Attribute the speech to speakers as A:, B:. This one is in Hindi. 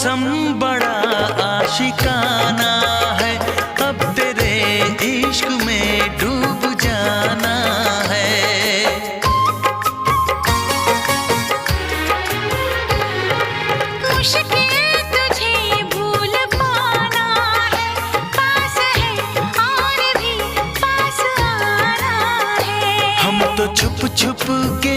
A: मौसम बड़ा आशिकाना है, अब तेरे इश्क में डूब जाना है।
B: मुश्किल तुझे भूल पाना है, पास है और भी पास आना है।
A: हम तो छुप छुप के